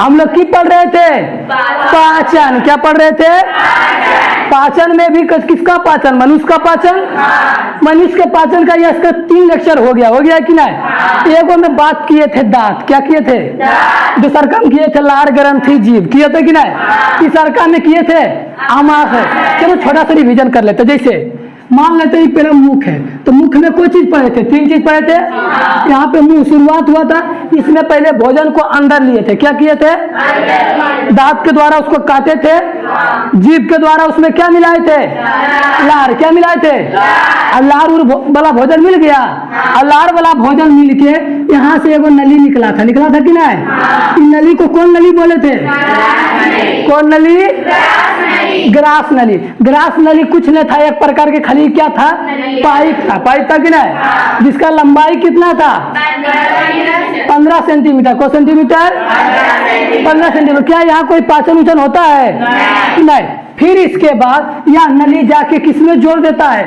हम लोग की पढ़ रहे थे? पाचन। क्या पढ़ रहे थे? पाचन में भी किसका पाचन? मनुष्य का पाचन। मनुष्य के पाचन का इसका 3 लेक्चर हो गया कि नहीं? एगो में बात किए थे दांत। क्या किए थे? दूसर काम किए थे लार ग्रंथि जीभ। किए थे कि नहीं? तीसर काम में किए थे आमाशय। चलो छोटा सा रिवीजन कर लेते। जैसे मान लेते हैं पहले मुख है, तो मुख में कोई चीज पढ़े थे? 3 चीज पढ़े थे। यहाँ पे मुंह शुरुआत हुआ था, इसमें पहले भोजन को अंदर लिए थे। क्या किए थे? दांत के द्वारा उसको काटे थे, जीभ के द्वारा उसमें क्या मिलाए थे? लार। क्या मिलाए थे? लार वाला भोजन मिल गया। लार वाला भोजन मिल के यहाँ से एगो नली निकला था कि नहीं? नली को कौन नली बोले थे? कौन नली? ग्रास नली। ग्रास नली कुछ नहीं था, एक प्रकार के खाली क्या था? पाइप था कि नहीं? जिसका लंबाई कितना था? 15 सेंटीमीटर। को सेंटीमीटर? 15 सेंटीमीटर। क्या यहाँ कोई पाचन उचन होता है? नहीं। फिर इसके बाद यह नली जाके किसमें जोड़ देता है?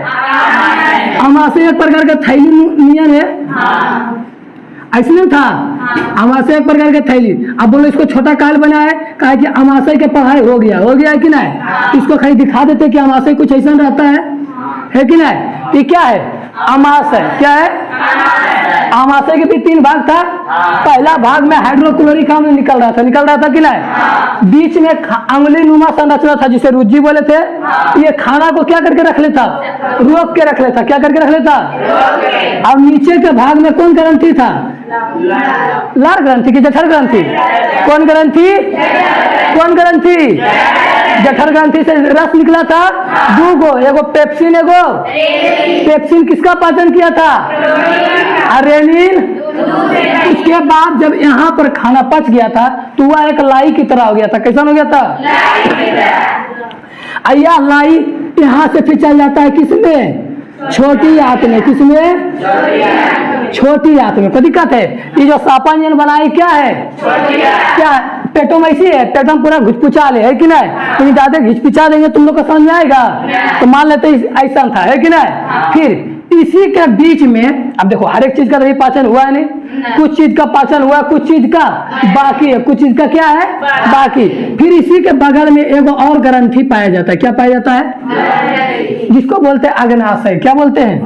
आमाशय। एक प्रकार का थैली नियन है, ऐसे नहीं था? आमाशय एक प्रकार के थैली। अब बोलो इसको छोटा काल बना है, कहा कि आमाशय के पढ़ाई हो गया कि नहीं? इसको खाली दिखा देते कि आमाशय कुछ ऐसा रहता है कि नहीं? ये क्या है? आमाशय। क्या है? आमाशय के भी 3 भाग था। पहला भाग में हाइड्रोक्लोरिक अम्ल निकल रहा था कि नहीं? बीच में अंगुली नुमा संरचना था जिसे रुज्जी बोले थे। ये खाना को क्या करके रख लेता? रोक के रख लेता। क्या करके रख लेता? और नीचे के भाग में कौन ग्रंथि था? लार ग्रंथि की जठर ग्रंथि। कौन ग्रंथि? जठर ग्रंथि से रस निकला था 2 गो, एगो पेप्सिन, एगो पेप्सिन किसका पाचन किया था? रेनिन। उसके बाद जब यहाँ पर खाना पच गया था तो वह एक लाई की तरह हो गया था। कैसा हो गया था? यह लाई यहाँ से फिर चल जाता है किसमें? छोटी आंत में। किसमें? छोटी आंत में। कोई दिक्कत है? ये जो सापांजन बनाई क्या है? क्या पेटों में ऐसी है? पेटों में पूरा घुचपुचा ले है कि नहीं? लेकिन ज्यादा घिचपिचा देंगे तुम लोग को समझ में आएगा? तो मान लेते ऐसा था, है कि नहीं? फिर इसी के बीच में अब देखो हर एक चीज का पाचन हुआ है नहीं? कुछ चीज का पाचन हुआ, कुछ चीज का बाकी है। कुछ चीज का क्या है? बाकी। फिर इसी के बगल में एगो और ग्रंथि पाया जाता है। क्या पाया जाता है? जिसको बोलते हैं अग्नाशय। क्या बोलते हैं?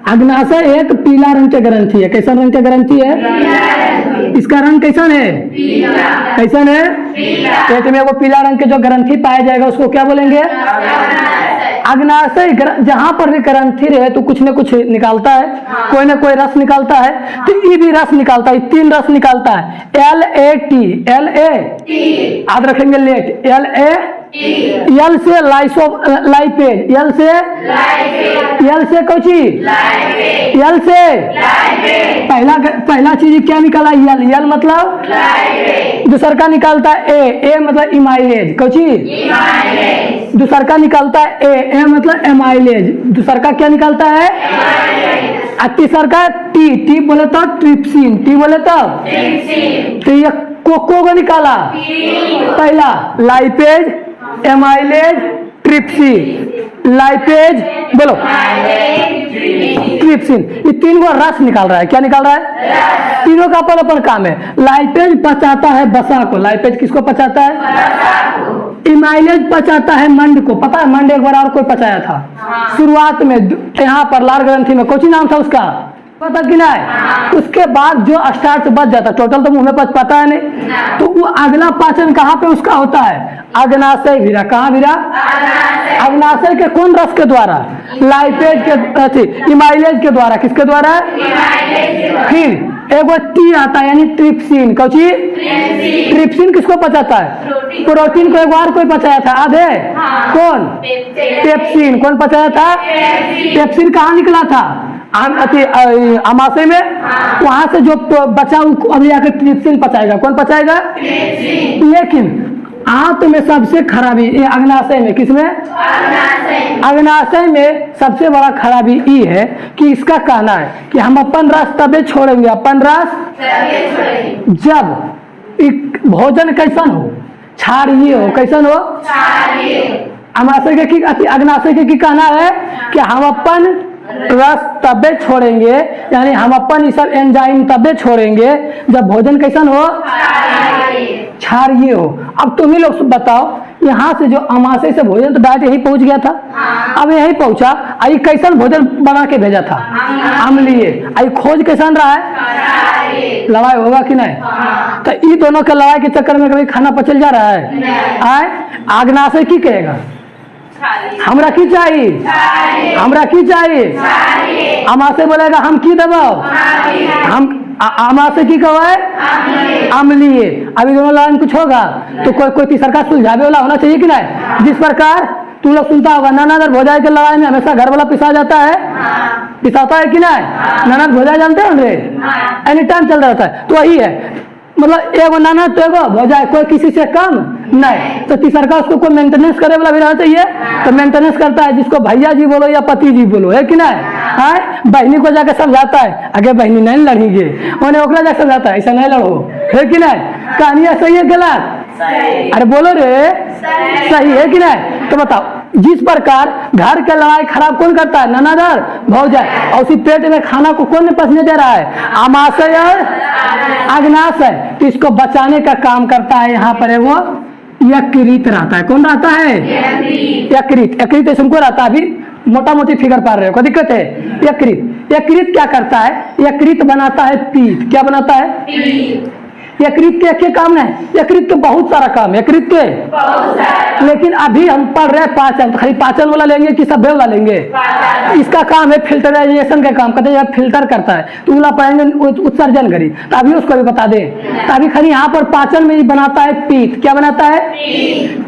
अग्नाशय एक पीला रंग के ग्रंथि है। कैसा रंग के ग्रंथि है? इसका रंग कैसा है? कैसा है? पेट में वो पीला रंग के जो ग्रंथि पाया जाएगा उसको क्या बोलेंगे? अग्नाशय। जहां पर भी ग्रंथि रहे तो कुछ न कुछ निकालता है, कोई ना कोई रस निकालता है। तो ये भी रस निकालता है, 3 रस निकालता है। LAT। याद रखेंगे लेट। एल से लाइपेज। एल से कौची? एल से पहला चीज क्या निकाला? यल मतलब दूसर का निकालता है ए मतलब इमाइलेज। कौची? दूसर का निकालता है ए मतलब एमाइलेज। दूसर का क्या निकालता है? तीसर का टी बोले तो ट्रिप्सिन। टी बोले तो ये को निकाला। पहला लाइपेज, एमाइलेज, ट्रिप्सिन। लाइपेज बोलो, ट्रिप्सिन। ये 3 गो रस निकाल रहा है। क्या निकाल रहा है? तीनों का अपन काम है। लाइपेज पचाता है बसा को। लाइपेज किसको पचाता है? इमाइलेज पचाता है मंड को। पता है मंड एक बार और कोई पचाया था शुरुआत में यहाँ पर लार ग्रंथि में। कौन नाम था उसका? पता कि नहीं? उसके बाद जो स्टार्च बच जाता, टोटल तो मुंह में पता है नहीं, तो वो अगला पाचन कहाँ पे उसका होता है? अग्नाशय भिरा। कहाँ भिरा? अग्नाशय के कौन रस के द्वारा? लाइपेज के, इमाइलेज के द्वारा। किसके द्वारा? फिर एगो टी आता है यानी ट्रिप्सिन। कौची? ट्रिप्सिन किसको पचाता है? प्रोटीन को एक बार कोई पचाया था आधे। कौन? पेप्सिन। कौन पचाया था? पेप्सिन कहाँ निकला था? आमाशय में। वहां से जो बचा अभी आकर ट्रिप्सिन पचाएगा। कौन पचाएगा? लेकिन आंत में सबसे खराबी ये अग्नाशय में। किसमें? अग्नाशय में सबसे बड़ा खराबी ये है कि इसका कहना है कि हम अपन रस तबे छोड़ेंगे। अपन रस जब भोजन कैसन हो? क्षारीय हो। कैसन हो? अग्नाशय के की कहना है कि हम अपन रस तबे छोड़ेंगे, यानी हम अपन ये सब एंजाइम तबे छोड़ेंगे जब भोजन कैसन हो, क्षारीय हो। अब तुम ही लोग बताओ, यहाँ से जो अमाशय से भोजन तो डायरेक्ट यही पहुंच गया था, अब यही पहुंचा, आई कैसन भोजन बना के भेजा था, अम्लीय। आई खोज कैसन रहा है, लड़ाई होगा कि नहीं? तो ये दोनों के लड़ाई के चक्कर में कभी खाना पचल जा रहा है? आए आग्नाशय की कहेगा हमरा की चाहिए, हमरा की चाहिए, अमाशय बोलेगा हम की दबाओ, हम अमाशय की कहो है अम्लीय। अभी दोनों लड़ाई कुछ होगा तो कोई तीसरा का सुलझावे वाला होना चाहिए कि नहीं? जिस प्रकार तुम लोग सुनता होगा ननद भौजाई के लड़ाई में हमेशा घर वाला पिसा जाता है, पिसाता है कि नहीं? ननद भौजाई जानते हो रे, एनी टाइम चल रहा है। तो वही है, मतलब एगो ननद तो एगो भौजाई, कोई किसी से कम नहीं। तो तीसरा का उसको कोई मेंटेनेंस करे वाला भी रहना चाहिए, तो मेंटेनेंस करता है, जिसको भैया जी बोलो या पति जी बोलो, है कि नहीं? है बहनी को जाकर समझाता है, अगे बहनी नहीं लड़ेंगे, उन्हें ओकरा जाकर समझाता है ऐसा नहीं लड़ो, है कि नहीं? कहानी सही है गलत? अरे बोलो रे, सही है कि नहीं? तो बताओ, जिस प्रकार घर के लड़ाई खराब कौन करता है, ननद और भौजाई, और उसी पेट में खाना को कौन पचने दे रहा है, अमाशय और अग्नाशय। तो इसको बचाने का काम करता है यहाँ पर है वो यकृत रहता है। कौन रहता है? यकृत। यकृत ऐसे को रहता है, अभी मोटा मोटी फिगर पा रहे हो, कोई दिक्कत है? यकृत। यकृत क्या करता है? यकृत बनाता है पीत। क्या बनाता है? यकृत के क्या काम है? यकृत के बहुत सारा काम है, यकृत के, लेकिन अभी हम पढ़ रहे हैं पाचन, तो खाली पाचन वाला लेंगे कि सब वाला लेंगे? इसका काम है फिल्टराइजेशन का काम करते हैं, फिल्टर करता है। तो वाला पढ़ेंगे उत्सर्जन करी, तो अभी उसको भी बता दें। तो अभी खाली यहाँ पर पाचन में ही बनाता है पीत। क्या बनाता है?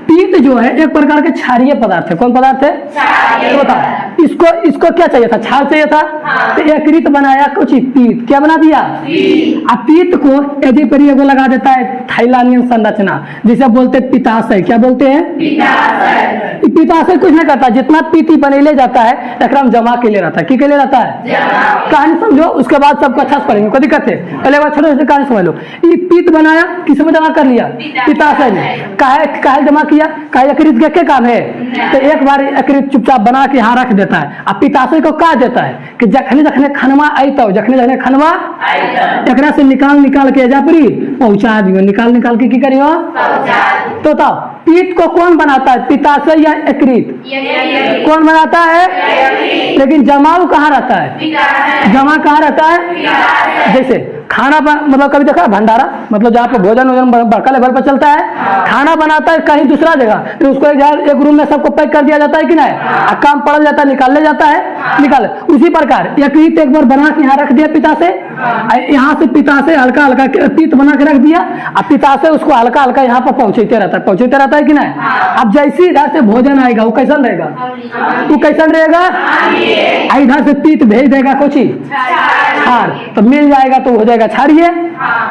पीत जो है एक प्रकार के क्षारीय पदार्थ है। कौन पदार्थ है? तो बताओ, इसको क्या चाहिए था? क्षार चाहिए था, तो यकृत बनाया कुछ पीत। क्या बना दिया? अब पीत को यदि पर लगा देता है थाइलानियन संरचना, जिसे बोलते पित्ताशय। क्या बोलते हैं? पित्ताशय कुछ नहीं करता, जितना पीती बनेले जाता है एकराम जमा के लिए रहता है। के लिए रहता है? कहानी समझो, उसके बाद सबको अच्छा से पढ़ेंगे, कोई दिक्कत है? पहले बार छोटे से कहानी समझ लो। ये पीत बनाया, किसमें जमा कर लिया? पित्ताशय में। काहे जमा किया? काहे यकृत के क्या काम है? तो एक बार यकृत चुपचाप बना के यहाँ रख देता है। अब पित्ताशय को कहा देता है कि जखने जखने खनवा आयता, जखने खनवा एकरा से निकाल के एजापुरी पहुंचा दियो, निकाल के की करियो? तो बताओ, पीत को कौन बनाता है, पित्ताशय या यकृत? कौन बनाता है? लेकिन जमाव कहाँ रहता है? जमा कहाँ रहता है? जैसे खाना मतलब कभी देखा भंडारा, मतलब जहाँ पे भोजन बड़का लेवल पर चलता है, खाना बनाता है कहीं दूसरा जगह, तो उसको एक रूम में सबको पैक कर दिया जाता है कि नहीं? काम पड़ जाता है, निकाल ले जाता है, निकाल। उसी प्रकार यकृत एक बार बना के यहाँ रख दिया पित्ताशय, यहाँ से पित्ताशय हल्का हल्का पीत बना के रख दिया, अब पित्ताशय उसको हल्का हल्का यहाँ पर पहुंचते रहता है कि नहीं? अब जैसे इधर से भोजन आएगा वो कैसन रहेगा? वो कैसन रहेगा? इधर से पीत भेज देगा कुछ क्षार, तो मिल जाएगा, तो हो जाएगा क्षारीय।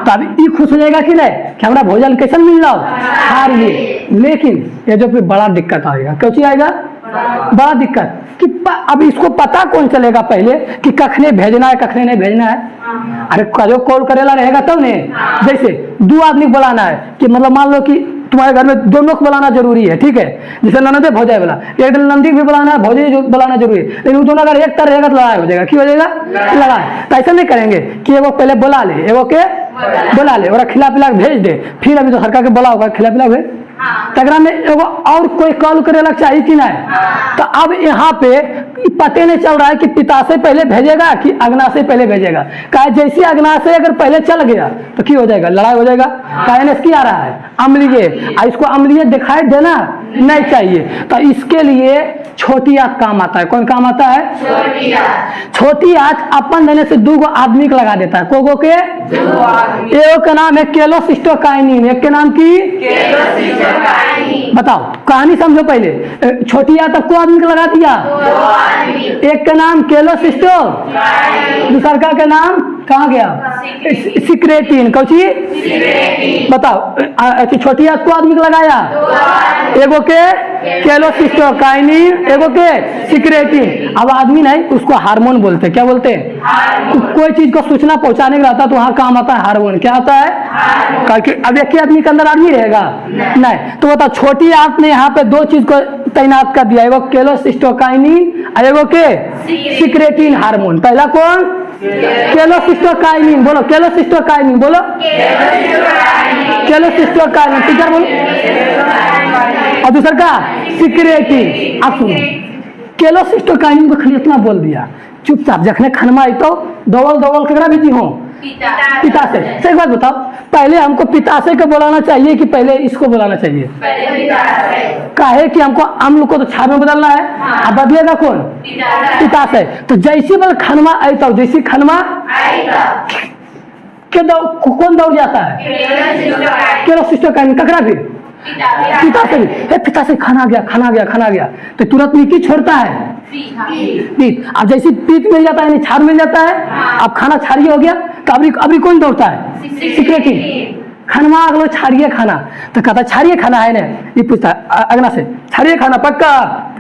तो अब ये खुश हो जाएगा कि नहीं कि हमारा भोजन कैसन मिल रहा हो? क्षारीय। लेकिन ये जो फिर बड़ा दिक्कत आएगा, क्यों चीज आएगा? बड़ा दिक्कत कि अब इसको पता कौन चलेगा पहले कि कखने भेजना है कखने नहीं भेजना है? अरे जो कॉल करेला रहेगा तब तो नहीं। जैसे दो आदमी बुलाना है, कि मतलब मान लो कि तुम्हारे घर में दोनों को बुलाना जरूरी है, ठीक है? जैसे ननद भौजाई वाला, एक नंदी भी बुलाना है, भौजाई बुलाना जरूरी है, लेकिन वो दोनों अगर एक तरह रहेगा तो लड़ाई हो जाएगा। क्यों हो जाएगा? लड़ाई। तो ऐसा नहीं करेंगे कि वो पहले बुला ले, एगो के बुला ले और खिला पिला भेज दे, फिर अभी तो सरकार के बोला होगा खिला पिला भेज, तगड़ा में एगो और कोई कॉल करे लग चाहिए कि नहीं? तो अब यहाँ पे पते नहीं चल रहा है कि पित्ताशय पहले भेजेगा कि अग्नाशय पहले भेजेगा। कहे जैसे अग्नाशय अगर पहले चल गया तो क्या हो जाएगा? लड़ाई हो जाएगा। कहने की आ रहा है अम्लीय, इसको अम्लीय दिखाई देना नहीं चाहिए, तो इसके लिए छोटी आंच काम आता है। कौन काम आता है? छोटी आंच अपन देने से दो आदमी को लगा देता है। कोगो के एक का नाम है केलोसिस्टोकाइनिन, एक के नाम की बताओ, कहानी समझो पहले। छोटी आंच को आदमी को लगा दिया, एक का नाम केलोसिस्टो, दूसरा का नाम कहाँ गया? सिक्रेटिन। कौची? बताओ। ऐसी छोटी आंत को आदमी को लगाया, एगो के कैलोसिस्टोकाइनिन, एगो के सिक्रेटिन। अब आदमी नहीं, उसको हार्मोन बोलते। क्या बोलते हैं? कोई चीज को सूचना पहुंचाने के रहता तो वहां काम आता है हार्मोन। क्या आता है? अब एक ही आदमी के अंदर आदमी रहेगा नहीं। तो बताओ, छोटी आंत ने यहाँ पे दो चीज को तैनात कर दिया, एगो कैलोसिस्टोकाइनिन और एगो के सिक्रेटिन हार्मोन। पहला कौन? कैलोसिस्टोकाइनिन। बोलो कैलोसिस्टोकाइनिन, बोलो कैलोसिस्टोकाइनिन। टीचर बोलो। और दूसरा का सिक्रेटिन। आप सुनो, कैलोसिस्टोकाइनिन को खाली इतना बोल दिया, चुपचाप जखने खनमा आई तो दौवल दौवल ककरा भेजी हो? पिताशय। सही बात बताओ, पहले हमको पिताशय को बुलाना चाहिए कि पहले इसको बुलाना चाहिए? काहे कि हमको अम्ल को तो क्षार में बदलना है। अब बदलेगा कौन? पिताशय। तो जैसे बल खनमा आई तो जैसी खनमा कौन दौड़ जाता है? कैलोसिस्टोकाइनिन। ककरा फिर? पिताशय। पिताशय खाना गया तो तुरंत नीचे छोड़ता है पीत। अब जैसे पीत मिल जाता है, क्षार मिल जाता है, अब खाना क्षारीय हो गया तो अभी कौन दौड़ता है? सिक्रेटिन। खनमा अगलो क्षारीय खाना। तो कहता क्षारीय खाना है ना, ये पूछता है अगना से, क्षारीय खाना पक्का?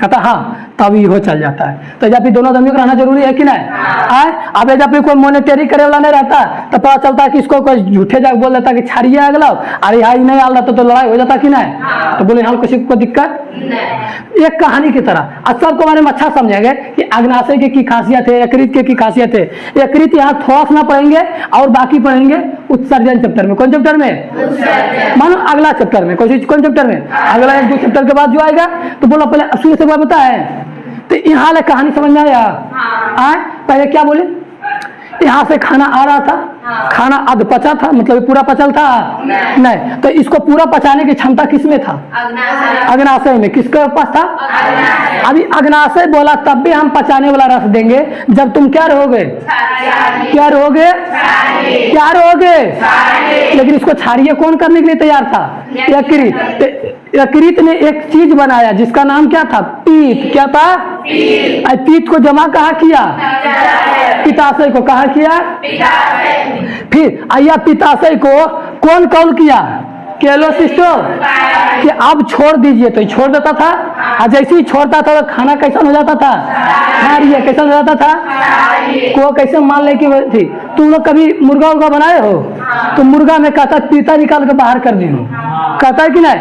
कहता हाँ, तब ये हो चल जाता है। तो जब दोनों आदमियों का रहना जरूरी है कि नहीं? अब जब कोई मॉनिटरी करे वाला नहीं रहता तो पता चलता है कि इसको कोई झूठे जाके बोल देता कि क्षारीय अगला, अरे यहाँ नहीं आ रहा तो लड़ाई हो जाता कि नहीं? तो बोले हाँ, किसी को दिक्कत एक कहानी की तरह। सबको बारे में अच्छा समझेंगे कि अग्नाशय की खासियत है, यकृत की खासियत है। यकृत यहाँ थोड़ा सा पढ़ेंगे और बाकी पढ़ेंगे उत्सर्जन चैप्टर में। कौन चैप्टर में? मानो अगला चैप्टर में। कौन चैप्टर में? अगला 1-2 चैप्टर के बाद जो आएगा। तो बोलो पहले शुरू से पता है तो यहाँ ले कहानी समझ में आया? पहले क्या बोले? यहाँ से खाना आ रहा था, खाना अध पचा था, मतलब पूरा पचल था नहीं। तो इसको पूरा पचाने की क्षमता किसमें था? अग्नाशय में। किसके पास था? अभी अग्नाशय बोला तब भी हम पचाने वाला रस देंगे जब तुम क्या रहोगे? लेकिन इसको क्षारीय कौन करने के लिए तैयार था? यकृत। यकृत ने एक चीज बनाया जिसका नाम क्या था? पीत। क्या था? पीत को जमा कहाँ किया? पिताशय को। कहाँ किया? फिर आया पिताशय को कौन कॉल किया? कैलोसिस्टो कि अब छोड़ दीजिए, तो छोड़ देता था। और जैसे ही छोड़ता था तो खाना कैसा हो जाता था? क्षारीय। कैसा हो जाता था? को कैसे मान ले कि थी। तुम लोग कभी मुर्गा उर्गा बनाए हो? तो मुर्गा में कहता पीता निकाल के बाहर कर दी हो, कहता है कि नहीं?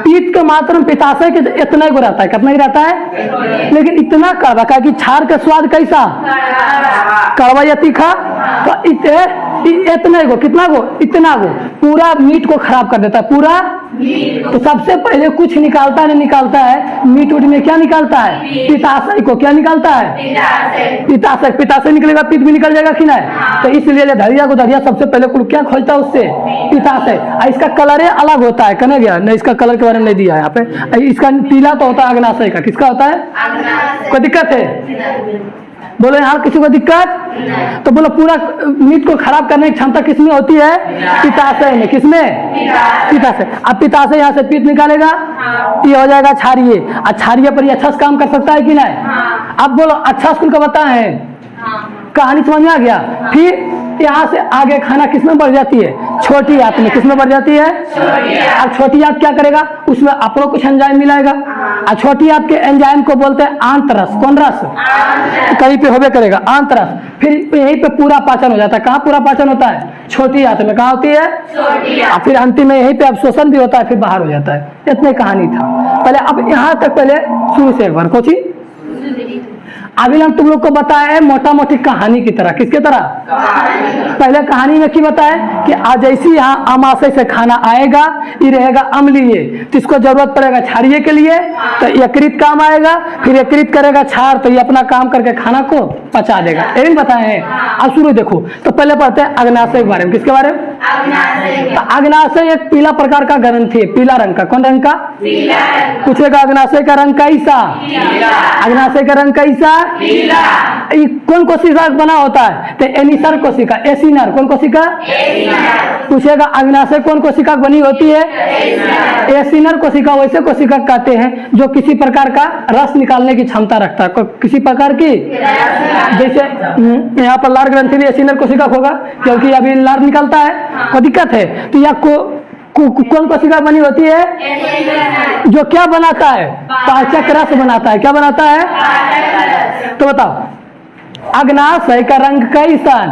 पीत के मात्र पिताशय के इतना ही रहता है। कितना ही रहता है? लेकिन इतना कड़वा का कि क्षार का स्वाद कैसा? कड़वा या तीखा? तो इतना गो, कितना गो? इतना गो पूरा मीट को खराब कर देता है पूरा। तो सबसे पहले कुछ निकालता है मीट उट में। क्या निकालता है? पिताशय को। क्या निकालता है? पिताशय निकलेगा, पित्त भी निकल जाएगा कि नहीं? तो इसलिए धैर्य को धैर्य सबसे पहले क्या खोजता है उससे? पिताशय। इसका कलर अलग होता है, कहने गया नहीं, इसका कलर के बारे में नहीं दिया है यहाँ पे। इसका पीला तो होता है अग्नाशय का। किसका होता है? कोई दिक्कत है? बोलो यहाँ किसी को दिक्कत? तो बोलो पूरा मीट को खराब करने की क्षमता किसमें होती है? पिताशय में। किसमें? पिताशय। अब पिताशय यहाँ से पित्त निकालेगा, ये हो जाएगा क्षारीय। और क्षारीय पर ये अच्छा से काम कर सकता है कि नहीं? अब बोलो अच्छा स्कूल का बता है, कहानी समझ में आ गया? फिर यहाँ से आगे खाना किसमें बढ़ जाती है? छोटी आंत में। किसमें बढ़ जाती है? अब छोटी आंत क्या करेगा? उसमें अपनों कुछ एंजाइम मिलाएगा। और छोटी आंत के एंजाइम को बोलते हैं आंतरस। कौन रस? कहीं पे होबे करेगा आंतरस। फिर यहीं पे पूरा पाचन हो जाता है। कहाँ पूरा पाचन होता है? छोटी आंत में। कहाँ होती है? और फिर अंतिम में यहीं पे अवशोषण भी होता है, फिर बाहर हो जाता है। इतनी कहानी था पहले। अब यहाँ तक पहले शुरू से एक बार कोची अभी हम तुम लोग को बताया मोटा मोटी कहानी की तरह। किसके तरह? पहले कहानी में क्या बताया कि आज जैसी यहाँ अमाशय से खाना आएगा, ये रहेगा अम्लीय, तो इसको जरूरत पड़ेगा क्षारीय के लिए, तो यकृत काम आएगा। फिर यकृत करेगा क्षार, तो ये अपना काम करके खाना को पचा देगा। यही बताए हैं। अब शुरू देखो, तो पहले पढ़ते हैं अग्नाशय के बारे में। किसके बारे में? तो अग्नाशय एक पीला प्रकार का ग्रंथि है, पीला रंग का। कौन रंग का? पूछेगा अग्नाशय का रंग कैसा? अग्नाशय का रंग कैसा? कौन कोशिका बना होता है? तो एनिसर कोशिका, एसिनर। कौन कोशिका? पूछेगा अग्नाशय कौन कोशिका बनी होती है? एसिनर कोशिका। वैसे कोशिका कहते हैं जो किसी प्रकार का रस निकालने की क्षमता रखता है, किसी प्रकार की। जैसे यहाँ पर लार ग्रंथि भी एसिनर कोशिका होगा, क्योंकि अभी लार निकलता है, कोई दिक्कत है। तो यह कौन कोशिका बनी होती है? जो क्या बनाता है? पाचक रस बनाता है। क्या बनाता है? तो बताओ अग्नाशय का रंग कैसन?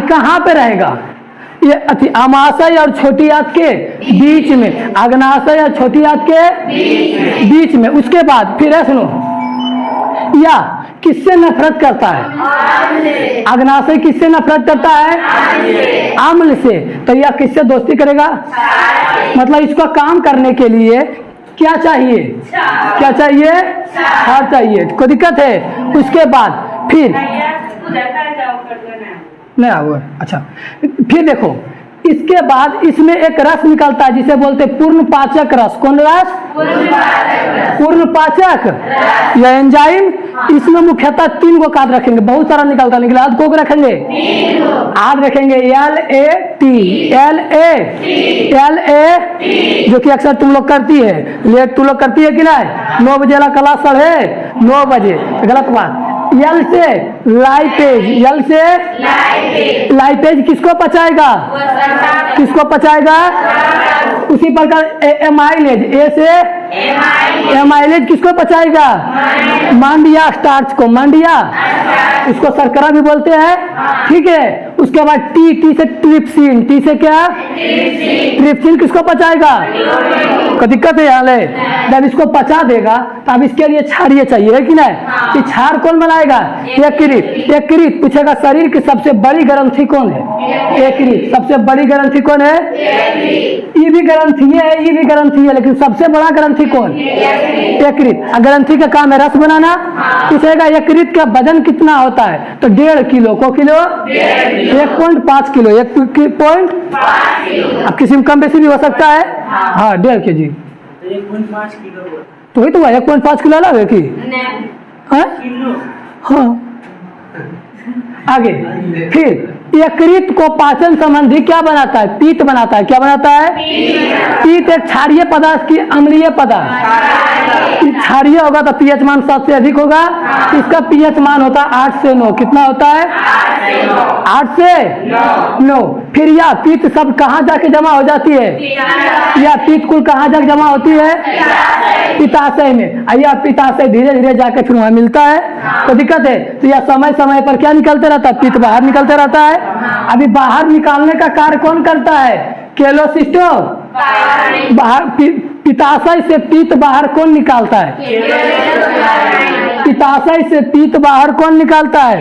कहाँ पे रहेगा? ये अमाशय और छोटी आंत के बीच में। अग्नाशय और छोटी आंत के बीच में। उसके बाद फिर है, सुनो, या किससे नफरत करता है? अग्नाशय किससे नफरत करता है? अम्ल से। तो यह किससे दोस्ती करेगा? मतलब इसको काम करने के लिए क्या चाहिए? क्या चाहिए? क्षार चाहिए। कोई दिक्कत है? उसके बाद फिर नहीं हुआ। अच्छा, फिर देखो इसके बाद इसमें एक रस निकलता है जिसे बोलते हैं पूर्ण पाचक रस। कौन रस? पूर्ण पाचक। यह एंजाइम इसमें मुख्यतः 3 को कार्य रखेंगे। बहुत सारा निकलता है, निकला को रखेंगे? आध रखेंगे, LA जो कि अक्सर तुम लोग करती है। लेट तुम लोग करती है कि नहीं? 9 बजे वाला क्लास 9:30 बजे। गलत बात। यल से लाइपेज। यल से लाइपेज किसको पचाएगा? किसको पचाएगा? उसी प्रकार एमाइलेज। ए से एमाइलेज किसको पचाएगा? मांडिया स्टार्च को। मांडिया, इसको शर्करा भी बोलते हैं, ठीक है। उसके बाद टी से ट्रिप्सिन। टी से क्या? ट्रिप्सिन किसको पचाएगा? कोई दिक्कत है? यहाँ ले, जब इसको पचा देगा तो अब इसके लिए क्षारीय चाहिए, है कि नहीं? कि क्षार कौन बनाएगा? यकृत। यकृत। पूछेगा शरीर की सबसे बड़ी ग्रंथि कौन है? यकृत। सबसे बड़ी ग्रंथि कौन है? ये भी ग्रंथि है, ये भी ग्रंथि है, लेकिन सबसे बड़ा ग्रंथि कौन? यकृत। ग्रंथि का काम है रस बनाना। पूछेगा यकृत का वजन कितना होता है? तो 1.5 किलो। को किलो? 1.5 किलो। 1.5 किलो। अब किसी में कम बेसी भी हो सकता है। हाँ, 1.5 kg। 1.5 किलो। तो वही तो 1.5 किलो अलग है कि? हाँ। आगे फिर यकृत को पाचन संबंधी क्या बनाता है? पीत बनाता है। क्या बनाता है? पीत एक क्षारीय पदार्थ की अम्लीय पदार्थ। क्षारीय होगा तो पीएच मान 7 से अधिक होगा। इसका पीएच मान होता है 8 से 9। कितना होता है? 8 से 9। फिर यह पीत सब कहाँ जाके जमा हो जाती है? यह पीत कुल कहाँ जाके जमा होती है? पित्ताशय में। यह पित्ताशय धीरे धीरे जाके फिर वहां मिलता है। तो दिक्कत है। तो यह समय समय पर क्या निकलते रहता है? पीत बाहर निकलते रहता है। अभी बाहर निकालने का कार्य कौन करता है? केलोसिस्टोम। बाहर पित्ताशय से पीत बाहर कौन निकालता है? पित्ताशय से पीत बाहर कौन निकालता है?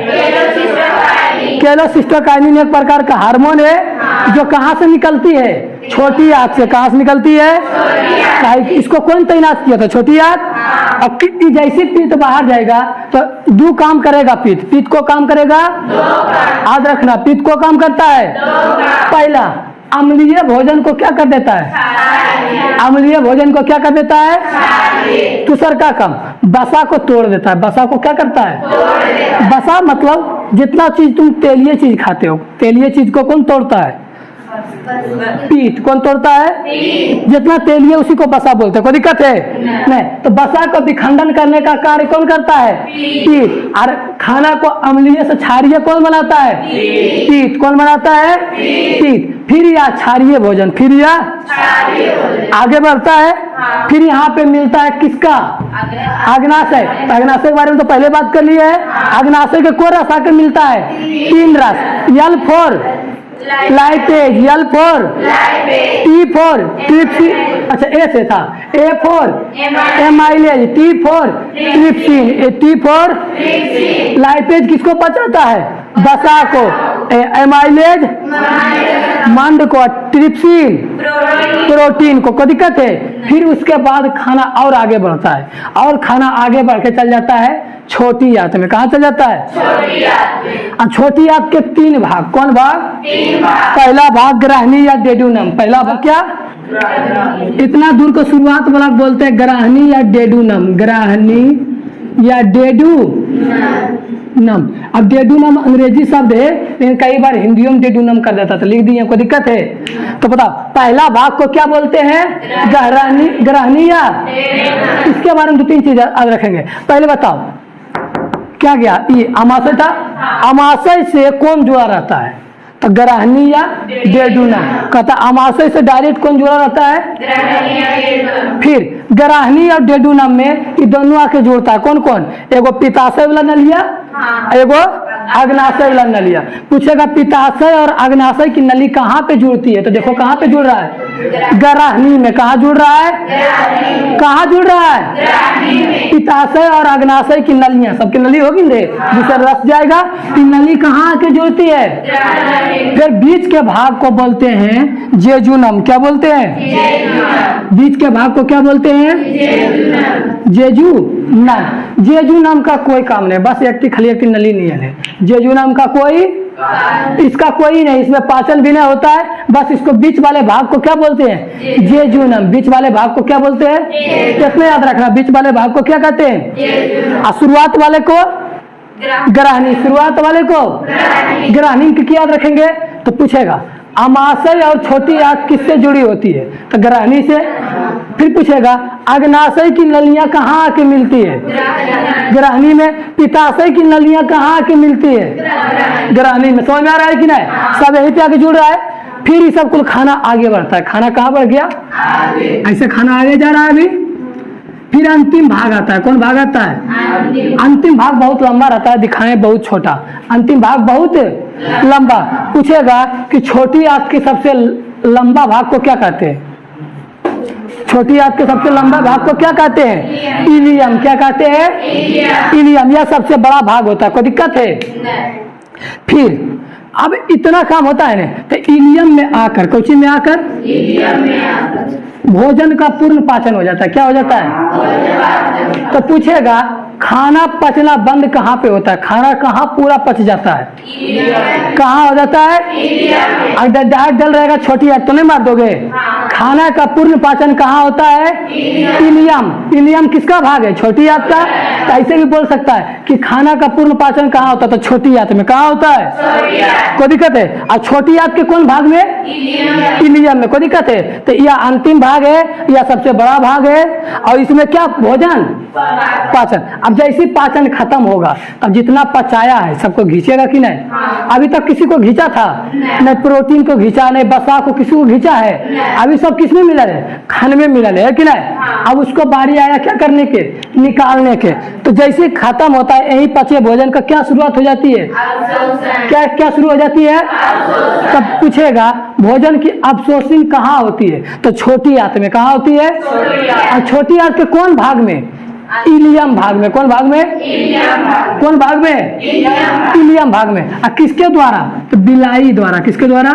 केलोसिस्टोकाइनिन एक प्रकार का हार्मोन है जो कहाँ से निकलती है? छोटी आंत से। कहाँ से निकलती है? इसको कौन तैनात किया था? छोटी आंत। अब जैसे पीत बाहर जाएगा तो 2 काम करेगा पीत। पीत को काम करेगा? याद रखना, पीत को काम करता है। पहला, अम्लीय भोजन को क्या कर देता है? अम्लीय भोजन को क्या कर देता है? दूसर का काम, बसा को तोड़ देता है। बसा को क्या करता है? बसा मतलब जितना चीज तुम तेलीय चीज खाते हो, तेलीय चीज को कौन तोड़ता है? पीत। कौन तोड़ता है? जितना तेलीय उसी को बसा बोलते हैं। कोई दिक्कत है? नहीं। तो बसा को विखंडन करने का कार्य कौन करता है? पीत। और खाना को अम्लीय से क्षारीय कौन बनाता है? पीत। कौन बनाता है? पीत। फिर यह क्षारीय भोजन, फिर यह आगे बढ़ता है। फिर यहाँ पे मिलता है किसका? अग्नाशय। अग्नाशय के बारे में तो पहले बात कर लिया है। अग्नाशय के कोई रस आकर मिलता है? 3 रस। L4 lipase. L4 T4 trypsin. अच्छा, ए से था। A4 amylase. T4 trypsin. T4 lipase किसको पचाता है? बसा को। एमाइलेज मंड को, ट्रिप्सिन प्रोटीन को, कोई दिक्कत है। फिर उसके बाद खाना और आगे बढ़ता है, और खाना आगे बढ़ के चल जाता है छोटी आंत में। कहाँ चल जाता है? छोटी आंत में। और छोटी आंत के 3 भाग, कौन भाग? 3 भाग। पहला भाग ग्राहनी या डेडुनम। पहला भाग क्या? इतना दूर को शुरुआत वाला बोलते हैं ग्राहनी या डेडुनम, ग्राहनी या डेडुनम। अब डेडुनम अंग्रेजी शब्द है, लेकिन कई बार हिंदियों में डेडुनम कर देता, तो लिख दिए, कोई दिक्कत है? तो बताओ पहला भाग को क्या बोलते हैं? ग्राहनी या। इसके बारे में 2-3 चीज याद रखेंगे। पहले बताओ क्या गया? ये अमाशय था, अमाशय से कौन जुड़ा रहता है? तो ग्राहनी या डेडुनम। कहता अमाशय से डायरेक्ट कौन जुड़ा रहता है? फिर ग्राहनी और डेडुनम में ये दोनों आके जुड़ता है, कौन कौन? एगो पित्ताशय वाला नलिया, एगो अग्नाशय वाला नलिया। पूछेगा पित्ताशय और अग्नाशय की नली कहाँ पे जुड़ती है? तो देखो कहाँ पे जुड़ रहा है? ग्राहनी में। कहाँ जुड़ रहा है? कहाँ जुड़ रहा है? पित्ताशय और अग्नाशय की नलियां, सबकी नली होगी ना, जिससे रस जाएगा। ये नली कहाँ आके जुड़ती है? फिर बीच के भाग को बोलते हैं जेजुनम। क्या बोलते हैं? बीच के भाग को क्या बोलते हैं? जेजुनम। जेजुनम का कोई काम नहीं, बस एक खाली नली नहीं है। जेजुनम का कोई, इसका कोई नहीं, इसमें पाचन भी नहीं होता है। बस इसको बीच वाले भाग को क्या बोलते हैं? जेजुनम। बीच वाले भाग को क्या बोलते हैं? कितने याद रखना, बीच वाले भाग को क्या कहते हैं? और शुरुआत वाले को ग्राहनी। शुरुआत वाले को ग्राहनी की याद रखेंगे। तो पूछेगा अमाशय और छोटी आंत किससे जुड़ी होती है? तो ग्राहनी से। फिर पूछेगा अग्नाशय की नलियां कहाँ आके मिलती है? ग्राहनी में। पित्ताशय की नलियां कहाँ आके मिलती है? ग्राहनी में। समझ में आ रहा है कि नहीं? सब यहीं पे आके जुड़ रहा है। फिर ये सब कुल खाना आगे बढ़ता है। खाना कहाँ बढ़ गया? ऐसे खाना आगे जा रहा है अभी। फिर अंतिम भाग आता है। कौन भाग आता है? अंतिम भाग बहुत लंबा रहता है, दिखाएं बहुत छोटा। अंतिम भाग बहुत लंबा। पूछेगा कि छोटी आंत के सबसे लंबा भाग को क्या कहते हैं? छोटी आंत के सबसे लंबा भाग को क्या कहते हैं? इलियम। क्या कहते हैं? इलियम। यह सबसे बड़ा भाग होता है, कोई दिक्कत है? फिर अब इतना काम होता है ना, तो इलियम में आकर, कोची में आकर, भोजन का पूर्ण पाचन हो जाता है। क्या हो जाता है? तो पूछेगा खाना पचना बंद कहाँ पे होता है? खाना कहाँ पूरा पच जाता है? कहाँ हो जाता है? अगर डायरेक्ट जल रहेगा छोटी आंत तो नहीं मार दोगे। खाना का पूर्ण पाचन कहाँ होता है? इलियम। इलियम किसका भाग है? छोटी आंत का। तो ऐसे भी बोल सकता है कि खाना का पूर्ण पाचन कहाँ होता है? तो छोटी आंत में। कहाँ होता है? कोई दिक्कत है? और छोटी आंत के कौन भाग में? इलियम में। कोई दिक्कत है? तो यह अंतिम भाग है, यह सबसे बड़ा भाग है। और इसमें क्या भोजन पाचन। अब जैसे पाचन खत्म होगा, अब जितना पचाया है सबको घींचेगा कि नहीं? अभी तक किसी को घींचा था नहीं? प्रोटीन को घींचा नहीं, बसा को किसी को घींचा है? अभी सब किस में मिला है? खाने में मिला है कि नहीं? अब उसको बारी आया क्या करने के? निकालने के। तो जैसे खत्म होता है यही पचे भोजन का क्या शुरुआत हो जाती है? क्या क्या शुरू हो जाती है? तब पूछेगा भोजन की अवशोषण कहाँ होती है? तो छोटी आंत में। कहाँ होती है? और छोटी आंत के कौन भाग में? इलियम भाग में। कौन भाग में? कौन भाग में? इलियम भाग में। और किसके द्वारा? तो बिलाई द्वारा। किसके द्वारा?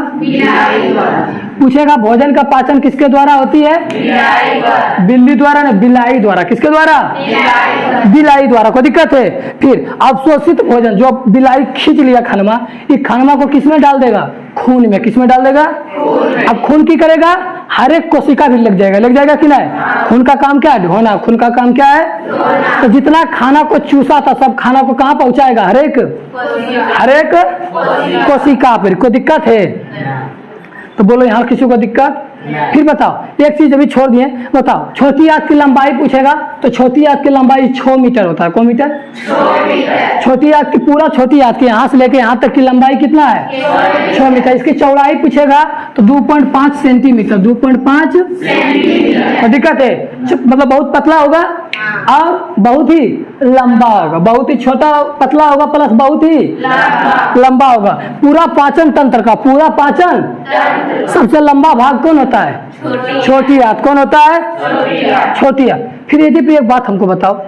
पूछेगा भोजन का पाचन किसके द्वारा होती है? बिल्ली द्वारा ना, बिलाई द्वारा। किसके द्वारा? बिलाई द्वारा। कोई दिक्कत है? फिर अवशोषित भोजन जो बिलाई खींच लिया खनमा, इस खनमा को किसमें डाल देगा? खून में। किसमें डाल देगा? अब खून की करेगा? हर एक कोशिका भी लग जाएगा। लग जाएगा कि नहीं? खून का काम क्या है? ढोना। खून का काम क्या है? तो जितना खाना को चूसा था सब खाना को कहाँ पहुंचाएगा? हर एक कोशिका पर। कोई दिक्कत है? तो बोलो यहाँ किसी को दिक्कत? फिर बताओ एक चीज अभी छोड़ दिए, बताओ छोटी आंत की लंबाई पूछेगा तो छोटी आंत की लंबाई 6 मीटर होता है। कौन मीटर? 6 मीटर। छोटी आंत की, पूरा छोटी आंत की यहाँ से लेके यहाँ तक की लंबाई कितना है? 6 मीटर। इसकी चौड़ाई पूछेगा तो 2.5 सेंटीमीटर। 2.5 सेंटीमीटर। दिक्कत है? मतलब बहुत पतला होगा और बहुत ही लंबा होगा। बहुत ही छोटा पतला होगा प्लस बहुत ही लंबा होगा। पूरा पाचन तंत्र का, पूरा पाचन सबसे लंबा भाग कौन होता है? छोटी आंत। कौन होता है? छोटी आंत। फिर यदि एक बात हमको बताओ,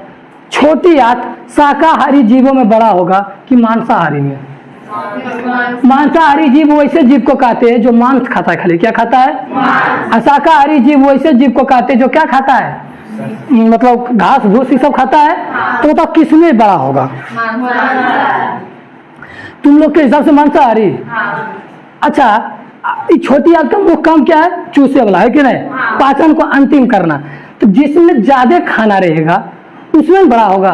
छोटी आंत शाकाहारी जीवों में बड़ा होगा कि मांसाहारी में? मांसाहारी जीव वैसे जीव को कहते हैं जो मांस खाता है, खाली क्या खाता है, और शाकाहारी जीव वैसे जीव को कहते हैं जो क्या खाता है, मतलब घास भूस ये सब खाता है। तो बताओ किसमें बड़ा होगा? तुम लोग के हिसाब से मांसाहारी। अच्छा, ये छोटी आंत का मुख्य काम क्या है? चूसे वाला है कि नहीं, पाचन को अंतिम करना। तो जिसमें ज्यादा खाना रहेगा उसमें बड़ा होगा।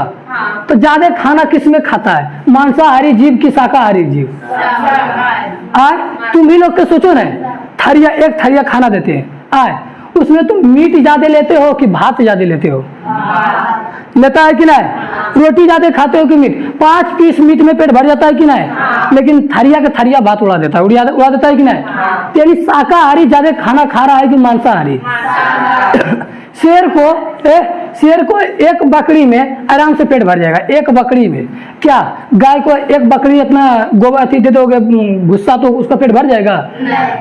तो ज्यादा खाना किसमें खाता है, मांसाहारी जीव की शाकाहारी जीव? तुम भी लोग के सोचो ना, थरिया एक थरिया खाना देते हैं, उसमें तुम मीट ज्यादा लेते हो कि भात ज्यादा लेते हो? लेता है कि नहीं? रोटी ज्यादा खाते हो कि मीट? 5 पीस मीट में पेट भर जाता है कि नहीं? लेकिन थरिया का थरिया भात उड़ा देता है, उड़ा देता है कि नहीं? यानी शाकाहारी ज्यादा खाना खा रहा है कि मांसाहारी? शेर को एक बकरी में आराम से पेट भर जाएगा, एक बकरी में। क्या गाय को एक बकरी अपना गोबर दे दोगे भूसा तो उसका पेट भर जाएगा?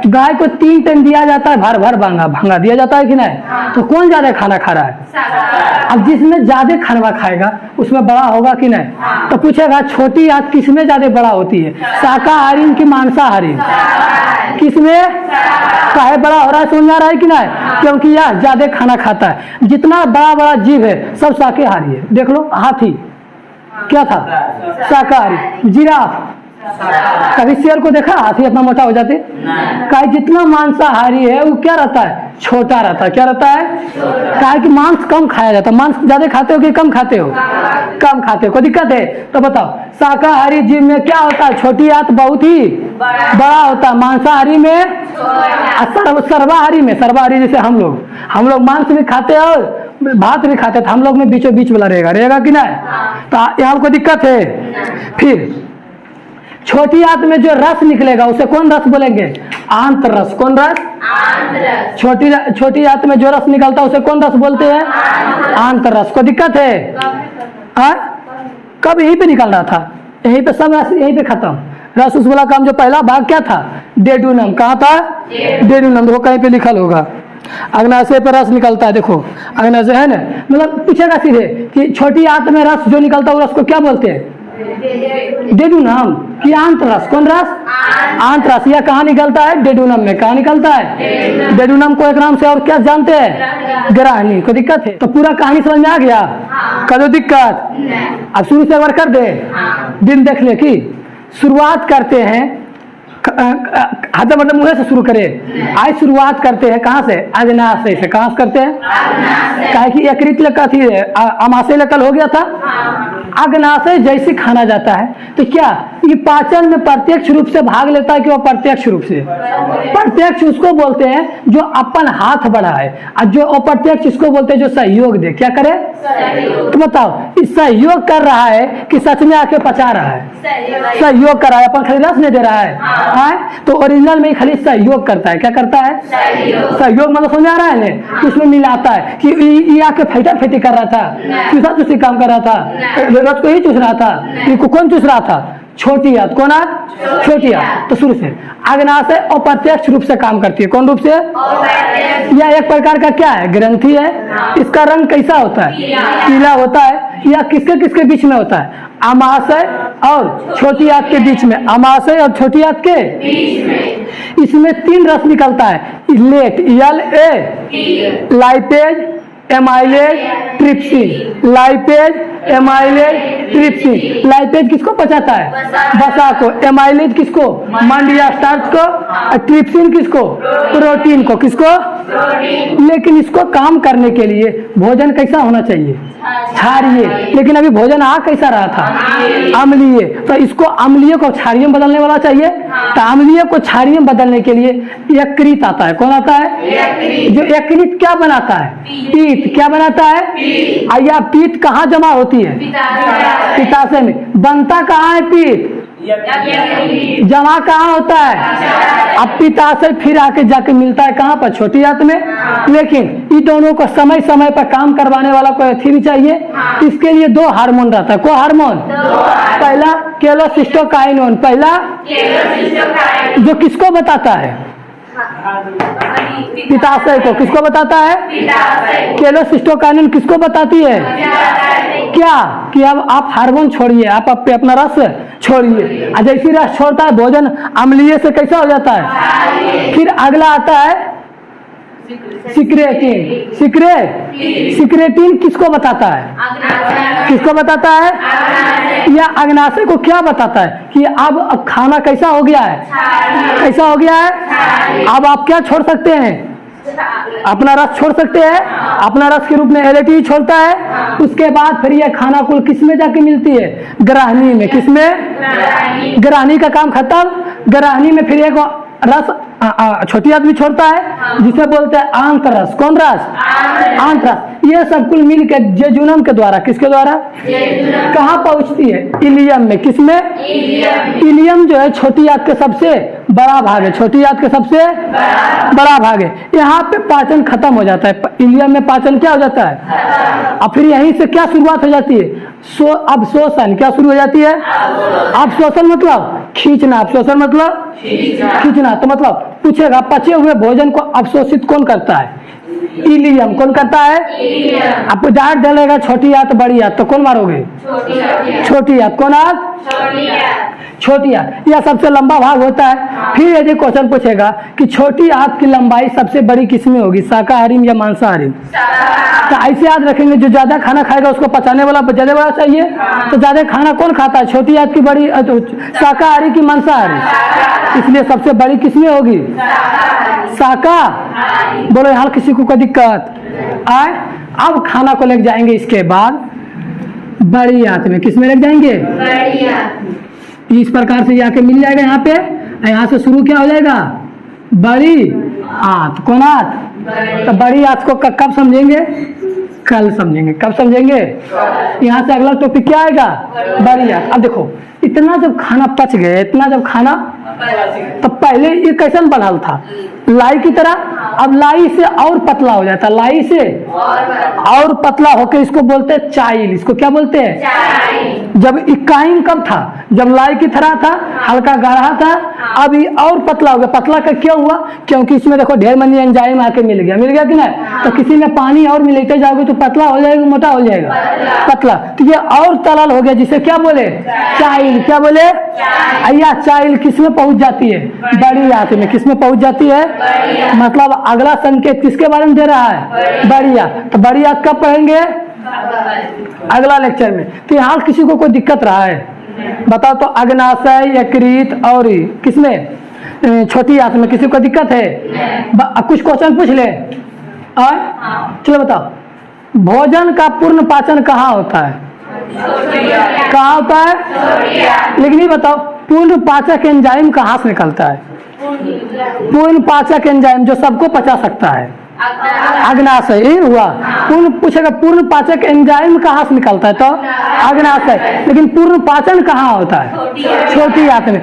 तो गाय को 3 टाइम दिया जाता है, भर भर भांगा दिया जाता है कि नहीं? तो कौन ज्यादा खाना खा रहा है? अब जिसमें ज्यादा खाना खाएगा उसमें बड़ा होगा कि नहीं? तो पूछेगा छोटी आंत किसमें ज्यादा बड़ा होती है, शाकाहारी की मांसाहारी? किसमें काहे बड़ा हो रहा है, समझ आ रहा है कि नहीं? क्योंकि यह ज्यादा खाना खाता है। जितना बड़ा बड़ा जीव है सब शाकाहारी है। देख लो, हाथी क्या था, शाकाहारी। जिराफ, कभी शेर को देखा हाथी इतना मोटा हो जाते? काहे जितना मांसाहारी है वो क्या रहता है, छोटा रहता है। क्या रहता है? काहे कि मांस कम खाया जाता है। मांस ज्यादा खाते हो कि कम खाते हो? कम खाते हो। कोई दिक्कत है? तो बताओ, शाकाहारी जीव में क्या होता है, छोटी आंत बहुत ही बड़ा होता है, मांसाहारी में, सर्वाहारी जैसे हम लोग मांस भी खाते हैं और भात भी खाते हैं, हम लोग में बीचों बीच वाला रहेगा कि नहीं? तो यहाँ को दिक्कत है। फिर छोटी आंत में जो रस निकलेगा उसे कौन रस बोलेंगे? आंत रस। कौन रस? छोटी आंत में जो रस निकलता है उसे कौन रस बोलते हैं? आंत रस। को दिक्कत है? कब यहीं पे निकल रहा था, यहीं पे सब रस यहीं पे खत्म। रस उस वाला काम जो पहला भाग क्या था, डेडुनम। कहाँ था? डेडुनम। देखो कहीं पे लिखल होगा, अग्नाशय पर रस निकलता है। देखो अग्नाशय है ना, मतलब पूछेगा सीधे कि छोटी आंत में रस जो निकलता है वो रस को क्या बोलते हैं? डेडुनम कि आंत रस? कौन रस? आंत रस। यह कहाँ निकलता है? डेडुनम में। कहाँ निकलता है? डेडुनम को एक नाम से और क्या जानते हैं? ग्राहनी। को दिक्कत है? तो पूरा कहानी समझ में आ गया? कदो दिक्कत? अब शुरू से एक बार कर दे, दिन देख ले कि शुरुआत करते हैं, मतलब मुँह से शुरू करें। आज शुरुआत करते हैं कहाँ से? अग्नाशय से। कहाँ से करते हैं? काहे कि यकृत लका थी, अमाशय लकल हो गया था। अग्नाशय जैसे खाना जाता है तो क्या ये पाचन में प्रत्यक्ष रूप से भाग लेता है कि वो प्रत्यक्ष रूप से? प्रत्यक्ष उसको बोलते हैं जो अपन हाथ बढ़ाए, और जो अप्रत्यक्ष इसको बोलते हैं जो सहयोग दे। क्या करे? तो बताओ, इस सहयोग कर रहा है कि सच में आके पचा रहा है? सहयोग कर रहा है, अपन खाली रस नहीं दे रहा है। तो ओरिजिनल में खाली सहयोग करता है। क्या करता है? सहयोग। मतलब समझ आ रहा है ना? तो उसमें मिलाता है कि ये आके फैटा फेटी कर रहा था, चूसा चूसी काम कर रहा था, रस को ही चूस रहा था। इनको कौन चूस रहा था? छोटी आंत। कौन आंत? छोटी आंत। तो शुरू से अग्नाशय अप्रत्यक्ष रूप से काम करती है। कौन रूप से? यह एक प्रकार का क्या है? ग्रंथि है। इसका रंग कैसा होता है? पीला होता है। यह किसके किसके बीच में होता है? अमाशय और छोटी आंत के बीच में। अमाशय और छोटी आंत के बीच में। इसमें 3 रस निकलता है, लेट, LA, lipase, amylase, trypsin. Lipase, amylase, trypsin. Lipase किसको पचाता है? वसा को। एमाइलेज किसको? मंडिया स्टार्च को। और ट्रिप्सिन किसको? प्रोटीन को। किसको? लेकिन इसको काम करने के लिए भोजन कैसा होना चाहिए? क्षारीय। लेकिन अभी भोजन आ कैसा रहा था? अम्लीय। तो इसको अम्लीय को क्षारीय में बदलने वाला चाहिए। तो अम्लीय को क्षारीय में बदलने के लिए यकृत आता है। कौन आता है? जो यकृत क्या बनाता है? पीत। क्या बनाता है? या पीत कहाँ जमा होती है? पित्ताशय में। बनता कहाँ है पीत? जमा कहाँ होता है? अब पित्ताशय फिर आके जाके मिलता है कहाँ पर? छोटी आंत में। लेकिन इन दोनों को समय समय पर काम करवाने वाला कोई अथी भी चाहिए। इसके लिए 2 हार्मोन रहता है। को हार्मोन? पहला केलोसिस्टोकाइनोन। पहला जो किसको बताता है? पित्ताशय को। किसको बताता है? केलोसिस्टोकाइनोन किसको बताती है? क्या कि अब आप हार्मोन छोड़िए, आप अपना रस छोड़िए, और जैसे रस छोड़ता है भोजन अम्लीय से कैसा हो जाता है। फिर अगला आता है सिक्रेटिन। सिक्रेटिन किसको बताता है, किसको बताता है, या अग्नाशय को क्या बताता है कि अब खाना कैसा हो गया है, कैसा हो गया है। अब आप क्या छोड़ सकते हैं, अपना रस छोड़ सकते हैं, अपना रस के रूप में एलएटी छोड़ता है। उसके बाद फिर ये खाना कुल किस में जाके मिलती है, ग्राहनी में। किसमें, ग्राहनी का काम खत्म। ग्राहनी में फिर एक रस छोटी आदमी छोड़ता है जिसे बोलते हैं आंतरस। कौन रस, आंतरस। ये सब कुल मिल के जेजुनम के द्वारा, किसके द्वारा, कहाँ पहुंचती है, इलियम में। किसमें, इलियम जो है छोटी आंत के सबसे बड़ा भाग है, छोटी आंत के सबसे बड़ा भाग है। यहाँ पे पाचन खत्म हो जाता है, इलियम में पाचन क्या हो जाता है। अब फिर यहीं से क्या शुरुआत हो जाती है, अवशोषण। क्या शुरू हो जाती है, अवशोषण मतलब खींचना। अवशोषण मतलब खींचना। तो मतलब पूछेगा पचे हुए भोजन को अवशोषित कौन करता है, इलियम। कौन करता है, आपको डांट डलेगा छोटी आंत बड़ी आंत, तो कौन मारोगे, छोटी आंत। कौन आंत, छोटी आंत। यह सबसे लंबा भाग होता है। फिर यदि क्वेश्चन पूछेगा कि छोटी आंत की लंबाई सबसे बड़ी किसमें होगी, शाकाहारी या मांसाहारी, तो ऐसे याद रखेंगे जो ज्यादा खाना खाएगा उसको पचाने वाला ज्यादा बड़ा चाहिए। तो ज्यादा खाना कौन खाता है, छोटी आंत की बड़ी, शाकाहारी की मांसाहारी। इसलिए सबसे बड़ी किसमें होगी, शाका। बोलो यहाँ किसी को कोई दिक्कत आए। अब खाना को लेके जाएंगे इसके बाद बड़ी आंत में। किसमें लेके जाएंगे, इस प्रकार से जाके मिल जाएगा यहाँ पे। यहाँ से शुरू क्या हो जाएगा, बड़ी आंत। कौन आंत, तो बड़ी आंत को कब समझेंगे, कल समझेंगे। कब समझेंगे, यहाँ से अगला टॉपिक क्या आएगा, बड़ी आंत। अब देखो इतना जब खाना पच गए, इतना जब खाना, तो पहले ये कैसा बनल था, लाई की तरह। अब लाई से और पतला हो जाता, लाई से और पतला होकर इसको बोलते हैं चाइल। इसको क्या बोलते हैं, जब इकाइन कब था, जब लाई की तरह था, हल्का गाढ़ा था। अब ये और पतला हो गया। पतला का क्यों हुआ, क्योंकि इसमें देखो ढेर मनी एंजाइम आके मिल गया कि नहीं। तो किसी में पानी और मिलाते जाओगे तो पतला हो जाएगा, मोटा हो जाएगा, पतला। तो ये और तरल हो गया, जिसे क्या बोले, चाइल। क्या बोले, अय्या चाइल किसमें पहुंच जाती है, बड़ी आंत में। किसमें पहुंच जाती है, मतलब अगला संकेत किसके बारे में दे रहा है, बड़ी आंत। तो बड़ी आंत कब पढ़ेंगे, अगला लेक्चर में। तो यहाँ किसी को कोई दिक्कत रहा है बताओ तो, अग्नाशय, यकृत और किसमें, छोटी आंत में किसी को दिक्कत है। कुछ क्वेश्चन पूछ ले। चलो बताओ, भोजन का पूर्ण पाचन कहाँ होता है, कहाँ होता है, लेकिन ये बताओ पूर्ण पाचक एंजाइम कहाँ से निकलता है। पूर्ण पाचक एंजाइम जो सबको पचा सकता है, अग्नाशय। हुआ पूर्ण, पूछेगा पूर्ण पाचक एंजाइम कहाँ से निकलता है, तो अग्नाशय। लेकिन पूर्ण पाचन कहाँ होता है, छोटी आंत में।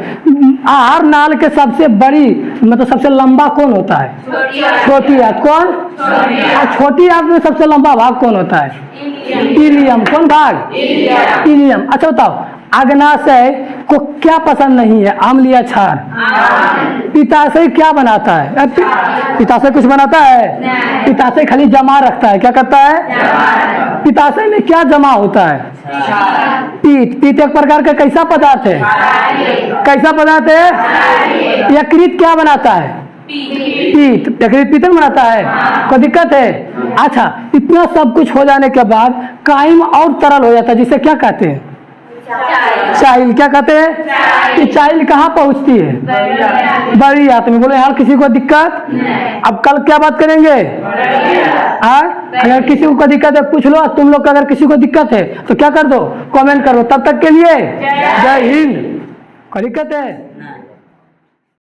आहार नाल के सबसे बड़ी मतलब सबसे लंबा कौन होता है, छोटी आंत। कौन, और छोटी आंत में सबसे लंबा भाग कौन होता है, इलियम। कौन भाग, इलियम। अच्छा बताओ, अग्नाशय को क्या पसंद नहीं है, अम्ल या क्षार। पित्ताशय क्या बनाता है, पित्ताशय कुछ बनाता है, पित्ताशय खाली जमा रखता है। क्या करता है, पित्ताशय में क्या जमा होता है, पीत। पीत एक प्रकार का कैसा पदार्थ है, कैसा पदार्थ है। यकृत क्या बनाता है, पीत। यकृत पीतन बनाता है, कोई दिक्कत है। अच्छा, इतना सब कुछ हो जाने के बाद कायम और तरल हो जाता है, जिसे क्या कहते हैं, चाइल। क्या कहते हैं, ये चाइल कहाँ पहुंचती है, बड़ी आंत में। बोले यार किसी को दिक्कत। अब कल क्या बात करेंगे, अगर किसी को दिक्कत है पूछ लो। तुम लोग अगर किसी को दिक्कत है तो क्या कर दो, कमेंट करो। तब तक के लिए जय हिंद। कोई दिक्कत है।